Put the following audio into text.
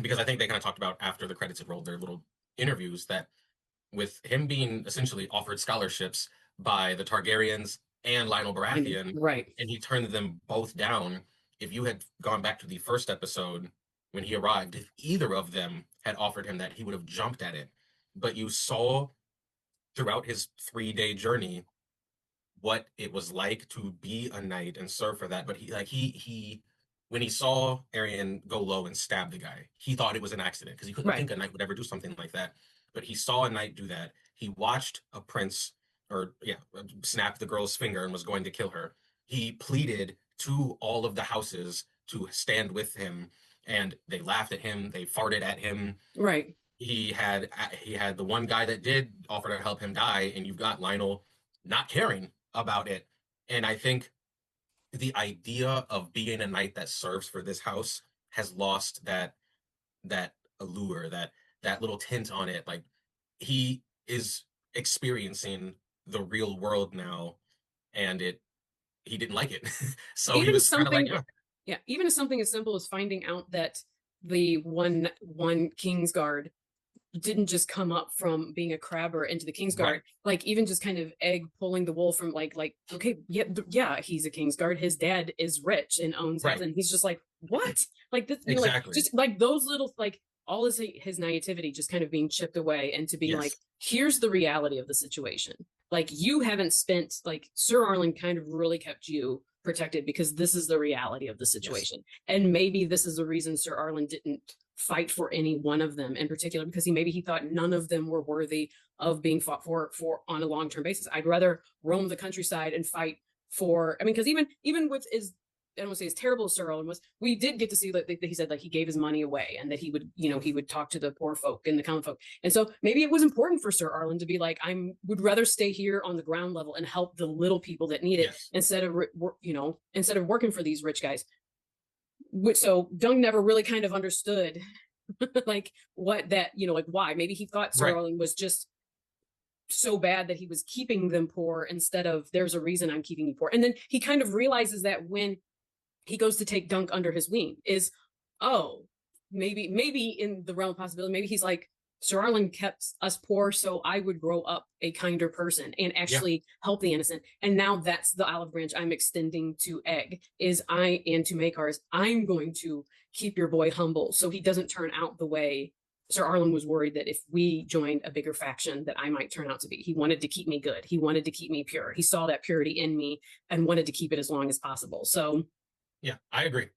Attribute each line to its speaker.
Speaker 1: because I think they kind of talked about after the credits had rolled their little interviews that with him being essentially offered scholarships by the Targaryens and Lionel
Speaker 2: And
Speaker 1: Baratheon,
Speaker 2: right.
Speaker 1: and he turned them both down. If you had gone back to the first episode when he arrived, if either of them had offered him that, he would have jumped at it. But you saw throughout his 3-day journey what it was like to be a knight and serve for that. But he when he saw Arian go low and stab the guy, he thought it was an accident because he couldn't
Speaker 2: Right.
Speaker 1: think a knight would ever do something like that. But he saw a knight do that. He watched a prince, or yeah, snap the girl's finger and was going to kill her. He pleaded to all of the houses to stand with him, and they laughed at him. They farted at him.
Speaker 2: Right.
Speaker 1: He had the one guy that did offer to help him die, and you've got Lionel not caring about it. And I think the idea of being a knight that serves for this house has lost that allure, that little tint on it. Like, he is experiencing the real world now, and he didn't like it. So he
Speaker 2: Even
Speaker 1: was kind of like,
Speaker 2: something,
Speaker 1: yeah,
Speaker 2: yeah, even something as simple as finding out that the one Kingsguard didn't just come up from being a crabber into the Kingsguard.
Speaker 1: right,
Speaker 2: Like even just kind of Egg pulling the wool from like okay, yeah, yeah, he's a Kingsguard. His dad is rich and owns house,
Speaker 1: right,
Speaker 2: and he's just like, what? Like this, like
Speaker 1: exactly,
Speaker 2: just like those little like all his naivety just kind of being chipped away, and to being like,
Speaker 1: yes,
Speaker 2: here's the reality of the situation. Like you haven't spent like Sir Arlen kind of really kept you protected because this is the reality of the
Speaker 1: yes,
Speaker 2: situation. And maybe this is the reason Sir Arlen didn't fight for any one of them in particular, because he thought none of them were worthy of being fought for on a long-term basis. I'd rather roam the countryside and fight for, I mean, because even with his, I don't want to say as terrible as Sir Owen was, we did get to see that he said like he gave his money away and that he would, he would talk to the poor folk and the common folk. And so maybe it was important for Sir Arlen to be like, would rather stay here on the ground level and help the little people that need it
Speaker 1: yes,
Speaker 2: instead of, instead of working for these rich guys. Which, so Dung never really kind of understood like what that, like why. Maybe he thought Sir
Speaker 1: right,
Speaker 2: Owen was just so bad that he was keeping them poor instead of there's a reason I'm keeping you poor. And then he kind of realizes that when he goes to take Dunk under his wing is, oh, maybe in the realm of possibility, maybe he's like, Sir Arlen kept us poor so I would grow up a kinder person and
Speaker 1: yeah,
Speaker 2: actually help the innocent. And now that's the olive branch I'm extending to Egg and to Makars. I'm going to keep your boy humble so he doesn't turn out the way Sir Arlen was worried that if we joined a bigger faction that I might turn out to be. He wanted to keep me good. He wanted to keep me pure. He saw that purity in me and wanted to keep it as long as possible. So
Speaker 1: yeah. I agree.